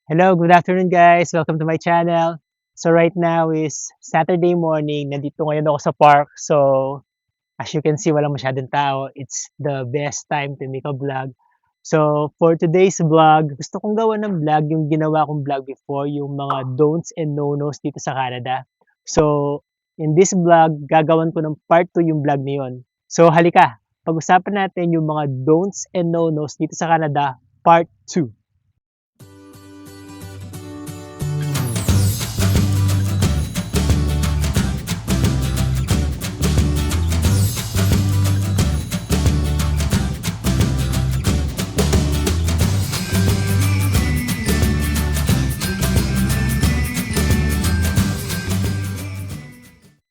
Hello, good afternoon guys. Welcome to my channel. So right now is Saturday morning. Nandito ngayon ako sa park. So as you can see, walang masyadong tao. It's the best time to make a vlog. So for today's vlog, gusto kong gawa ng vlog yung ginawa kong vlog before, yung mga don'ts and no-nos dito sa Canada. So in this vlog, gagawan ko ng part 2 yung vlog na yun. So halika, pag-usapan natin yung mga don'ts and no-nos dito sa Canada, part 2.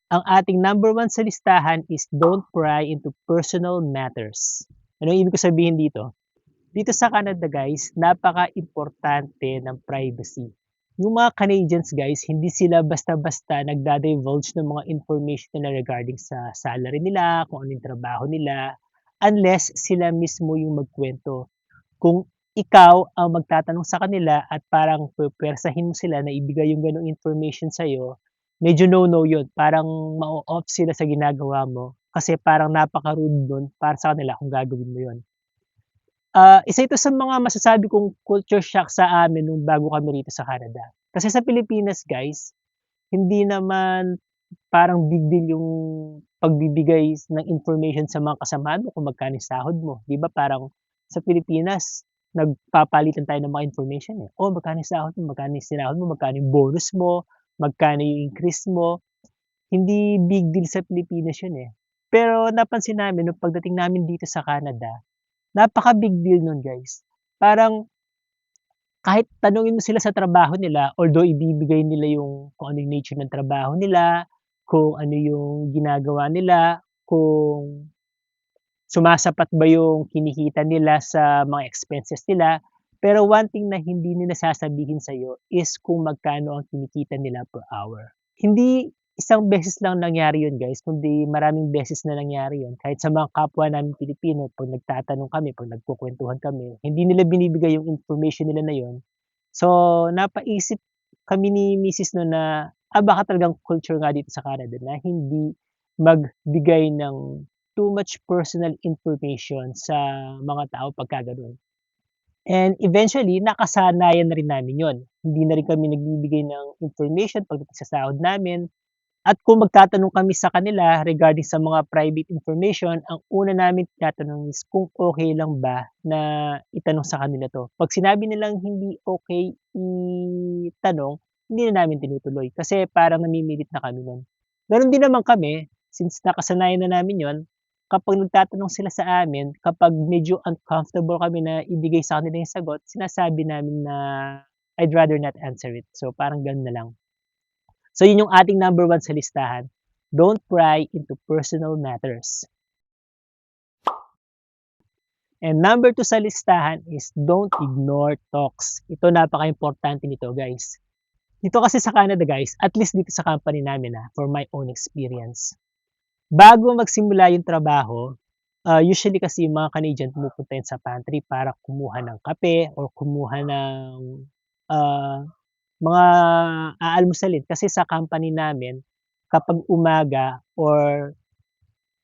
Ang ating number one sa listahan is don't pry into personal matters. Ano ibig ko sabihin dito? Dito sa Canada guys, napaka-importante ng privacy. Yung mga Canadians guys, hindi sila basta-basta nagda-divulge ng mga information nila regarding sa salary nila, kung ano yung trabaho nila, unless sila mismo yung magkwento. Kung ikaw ang magtatanong sa kanila at parang pwersahin mo sila na ibigay yung gano'ng information sa'yo, medyo no-no yun. Parang ma-o-off sila sa ginagawa mo kasi parang napaka-rude nun para sa kanila kung gagawin mo yun. Isa ito sa mga masasabi kong culture shock sa amin nung bago kami rito sa Canada. Kasi sa Pilipinas guys, hindi naman parang big deal yung pagbibigay ng information sa mga kasamahan mo kung magkano yung sahod mo. 'Di ba parang sa Pilipinas, nagpapalitan tayo ng mga information, eh. "Oh, magkano yung sahod mo, magkano yung sinahod mo, magkano yung bonus mo, magkano yung increase mo." Hindi big deal sa Pilipinas yun, eh. Pero napansin namin nung pagdating namin dito sa Canada, napaka-big deal nun guys. Parang kahit tanungin mo sila sa trabaho nila, although ibibigay nila yung kung ano yung nature ng trabaho nila, kung ano yung ginagawa nila, kung sumasapat ba yung kinikita nila sa mga expenses nila. Pero one thing na hindi nila sasabihin sa'yo is kung magkano ang kinikita nila per hour. Hindi isang beses lang nangyari yun guys, kundi maraming beses na nangyari yun. Kahit sa mga kapwa namin Pilipino, 'pag nagtatanong kami, 'pag nagkukuwentuhan kami, hindi nila binibigay yung information nila na yun. So, napaisip kami ni misis no'n na, baka talagang culture nga dito sa Canada na hindi magbigay ng too much personal information sa mga tao pagka gano'n. And eventually nakasanayan na rin namin 'yun. Hindi na rin kami nagbibigay ng information pagdating sa sahod namin at kung magtatanong kami sa kanila regarding sa mga private information, ang una namin tinatanong is kung okey lang ba na itanong sa kanila 'to. 'Pag sinabi nilang hindi okey itanong, hindi na namin tinutuloy kasi parang namimilit na kami nun. Gano'n din naman kami, since nakasanayan na namin 'yun, kapag nagtatanong sila sa amin, kapag medyo uncomfortable kami na ibigay sa kanila yung sagot, sinasabi namin na, "I'd rather not answer it." So, parang gano'n na lang. So, yun yung ating number one sa listahan, don't pry into personal matters. And number two sa listahan is don't ignore talks. Ito napakaimportante nito guys. Dito kasi sa Canada guys, at least dito sa company namin, for my own experience. Bago magsimula yung trabaho, usually kasi yung mga Canadian pumupunta yun sa pantry para kumuha ng kape or kumuha ng, ah, mga aalmusalin. Kasi sa company namin, kapag umaga or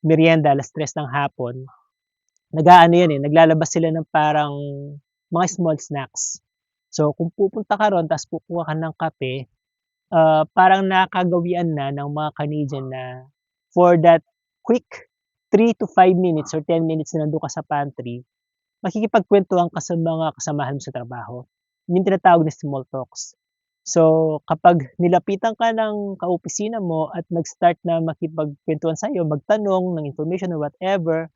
merienda 3:00 ng hapon, nag-aano yan, naglalabas sila ng parang mga small snacks. So, kung pupunta ka ro'n ta's kukuha ka ng kape, parang nakagawian na ng mga Canadian na for that quick 3 to 5 minutes or 10 minutes na nandun ka sa pantry, makikipagkwentuhan ka sa mga kasamahan mo sa trabaho. Yun yung tinatawag na small talks. So, kapag nilapitan ka ng kaopisina mo at nag-start na makipagkwentuhan sa'yo, magtanong ng information or whatever,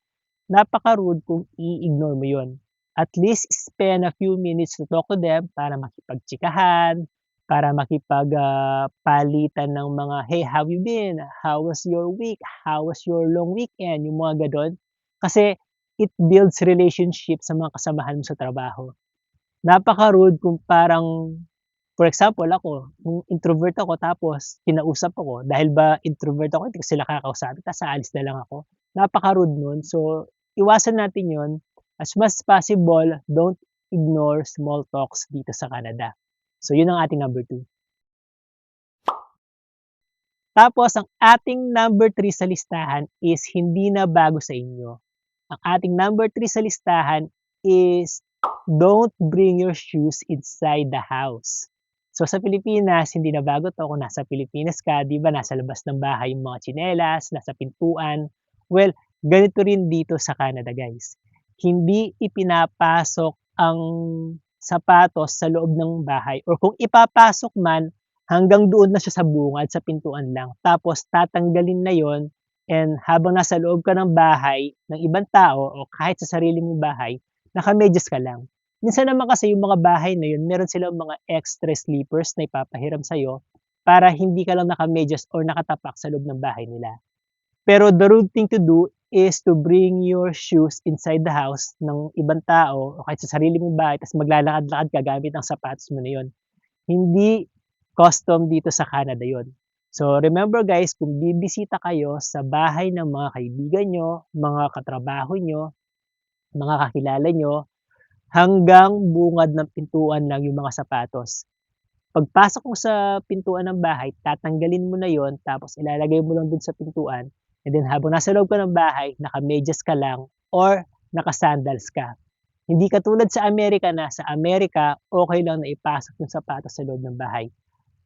napaka-rude kung i-ignore mo yun. At least spend a few minutes to talk to them para makipagtsikahan, para palitan ng mga, "Hey, how you been? How was your week? How was your long weekend?" Yung mga gano'n. Kasi it builds relationship sa mga kasamahan mo sa trabaho. Napaka-rude kung parang for example ako, kung introvert ako tapos kinausap ako, dahil ba introvert ako hindi ko sila kakausapin ta's aalis na lang ako. Napaka-rude nun. So, iwasan natin yun. As much as possible, don't ignore small talks dito sa Canada. So, yun ang ating number 2. Tapos, ang ating number 3 sa listahan is hindi na bago sa inyo. Ang ating number 3 sa listahan is don't bring your shoes inside the house. So, sa Pilipinas, hindi na bago 'to kung nasa Pilipinas ka, 'di ba, nasa labas ng bahay yung mga tsinelas, nasa pintuan. Well, ganito rin dito sa Canada, guys. Hindi ipinapasok ang sapatos sa loob ng bahay or kung ipapasok man, hanggang doon na siya sa bungad, sa pintuan lang. Tapos tatanggalin na yon and habang nasa loob ka ng bahay ng ibang tao o kahit sa sarili mong bahay, nakamedyas ka lang. Minsan naman kasi yung mga bahay na yun, meron silang mga extra sleepers na ipapahiram sa'yo para hindi ka lang nakamedyas or nakatapak sa loob ng bahay nila. Pero the rude thing to do is to bring your shoes inside the house ng ibang tao o kahit sa sarili mong bahay ta's maglalakad-lakad ka gamit ang sapatos mo na yun. Hindi custom dito sa Canada yon. So remember guys, kung bibisita kayo sa bahay ng mga kaibigan niyo, mga katrabaho niyo, mga kakilala niyo, hanggang bungad ng pintuan lang yung mga sapatos. Pagpasok mo sa pintuan ng bahay, tatanggalin mo na yon tapos ilalagay mo lang dun sa pintuan and then habang nasa loob ka ng bahay, nakamedyas ka lang or naka-sandals ka. Hindi katulad sa Amerika na sa Amerika, okey lang na ipasok yung sapatos sa loob ng bahay.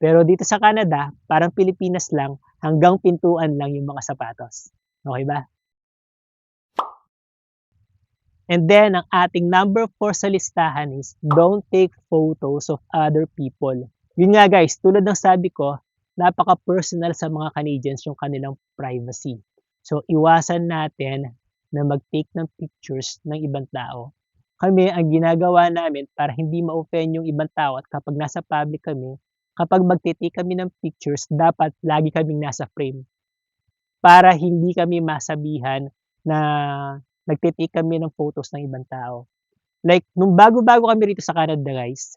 Pero dito sa Canada, parang Pilipinas lang, hanggang pintuan lang yung mga sapatos, okey ba? And then ang ating number 4 sa listahan is don't take photos of other people. Yun nga guys, tulad ng sabi ko, napaka-personal sa mga Canadians yung kanilang privacy. So iwasan natin na mag-take ng pictures ng ibang tao. Kami, ang ginagawa namin para hindi ma-offend yung ibang tao at kapag nasa public kami, kapag magte-take kami ng pictures, dapat lagi kaming nasa frame. Para hindi kami masabihan na nagte-take kami ng photos ng ibang tao. Like nung bago-bago kami rito sa Canada guys,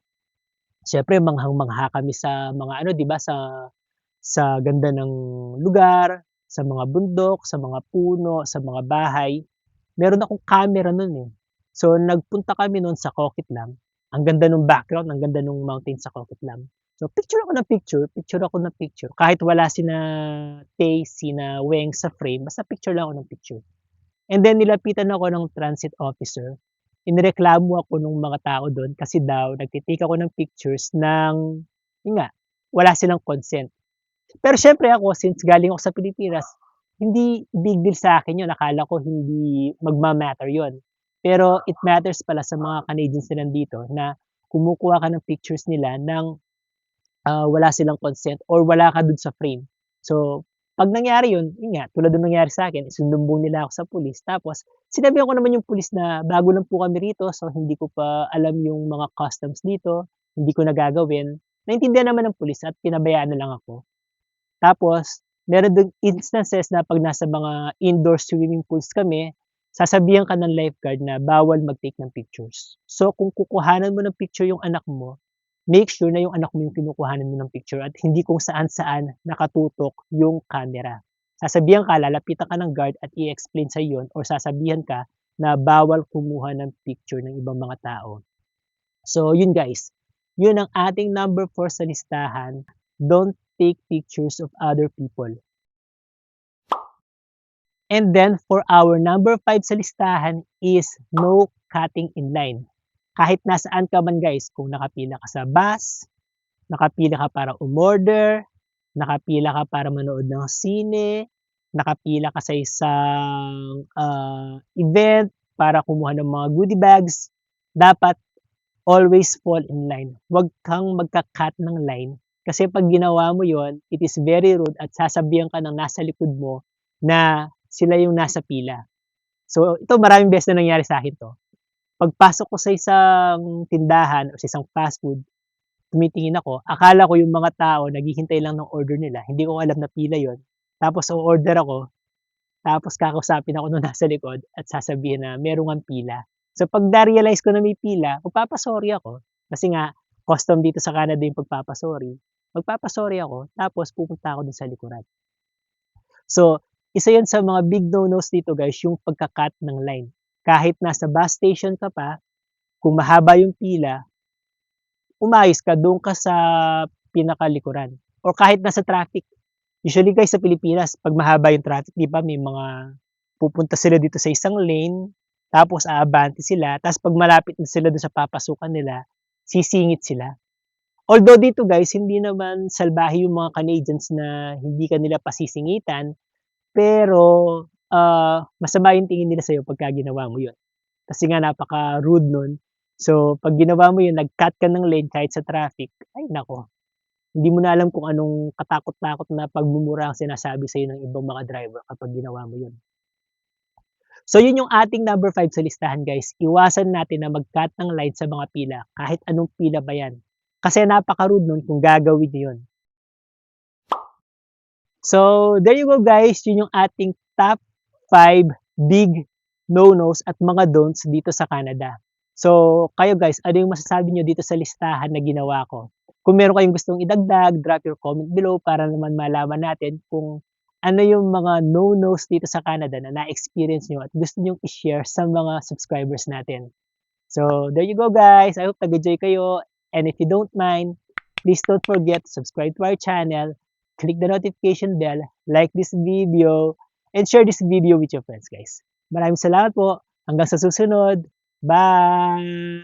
siyempre manghang-mangha kami sa mga ano 'di ba, sa ganda ng lugar, sa mga bundok, sa mga puno, sa mga bahay. Meron akong camera nun, eh. So nagpunta kami nun sa Coquitlam. Ang ganda nung background, ang ganda nung mountain sa Coquitlam. So picture ako ng picture, picture ako ng picture. Kahit wala sina Tay, sina Weng sa frame, basta picture lang ako ng picture. And then nilapitan ako ng transit officer. Inireklamo ako nung mga tao dun kasi daw nagti-take ako ng pictures ng yun nga, wala silang consent. Pero siyempre ako since galing ako sa Pilipinas, hindi big deal sa'kin yun, akala ko hindi magma-matter yun. Pero it matters pala sa mga Canadians na nandito na kumukuha ka ng pictures nila ng wala silang consent or wala ka dun sa frame. So, 'pag nangyari yun nga tulad nung nangyari sa'kin, sinumbong nila ako sa pulis tapos sinabihan ko naman yung pulis na bago lang po kami rito so hindi ko pa alam yung mga customs dito, hindi ko na gagawin. Naintindihan naman ng pulis at pinabayaan na lang ako. Tapos meron ding instances na 'pag nasa mga indoor swimming pools kami, sasabihan ka ng lifeguard na bawal mag-take ng pictures. So, kung kukuhanan mo ng picture yung anak mo, make sure na yung anak mo yung kinukuhanan mo ng picture at hindi kung saan-saan nakatutok yung camera. Sasabihan ka, lalapitan ka ng guard at i-explain sa'yo yun or sasabihan ka na bawal kumuha ng picture ng ibang mga tao. So yun guys, yun ang ating number 4 sa listahan, don't take pictures of other people. And then for our number 5 sa listahan is no cutting in line. Kahit nasaan ka man guys, kung nakapila ka sa bus, nakapila ka para umorder, nakapila ka para manood ng sine, nakapila ka sa isang, event para kumuha ng mga goodie bags, dapat always fall in line. Huwag kang magka-cut ng line kasi 'pag ginawa mo yon, it is very rude at sasabihan ka ng nasa likod mo na sila yung nasa pila. So, ito maraming beses na nangyari sa'kin 'to. Pagpasok ko sa isang tindahan o sa isang fast food, tumitingin ako, akala ko yung mga tao naghihintay lang ng order nila, hindi ko alam na pila yon. Tapos o-order ako, tapos kakausapin ako nung nasa likod at sasabihin na meron ngang pila. So 'pag na-realize ko na may pila, magpapa-sorry ako. Kasi nga custom dito sa Canada yung pagpapa-sorry. Magpapa-sorry ako tapos pupunta ako dun sa likuran. So, isa yun sa mga big no-nos dito guys, yung pagka-cut ng line. Kahit nasa bus station ka pa, kung mahaba yung pila, umayos ka, do'n ka sa pinakalikuran or kahit nasa traffic. Usually guys sa Pilipinas 'pag mahaba yung traffic 'di ba may mga pupunta sila dito sa isang lane, tapos aabante sila, ta's 'pag malapit na sila dun sa papasukan nila, sisingit sila. Although dito guys hindi naman salbahe yung mga Canadians na hindi ka nila pasisingitan, pero, masama yung tingin nila sa'yo pagka ginawa mo yun. Kasi nga napaka-rude nun. So 'pag ginawa mo yun nag-cut ka ng lane kahit sa traffic, ay naku, hindi mo na alam kung anong katakot-takot na pagmumura ang sinasabi sa'yo ng ibang mga driver kapag ginawa mo yun. So yun yung ating number 5 sa listahan guys, iwasan natin na mag-cut ng line sa mga pila, kahit anong pila pa yan. Kasi napaka-rude nun kung gagawin niyo yun. So there you go guys, yun yung ating top 5 big no-nos at mga don'ts dito sa Canada. So kayo guys, ano yung masasabi niyo dito sa listahan na ginawa ko? Kung meron kayong gustong idagdag, drop your comment below para naman malaman natin kung ano yung mga no-nos dito sa Canada na na-experience niyo at gusto niyong i-share sa mga subscribers natin. So there you go guys, I hope nag-enjoy kayo, and if you don't mind, please don't forget to subscribe to our channel, click the notification bell, like this video, and share this video with your friends guys. Maraming salamat po, hanggang sa susunod, bye!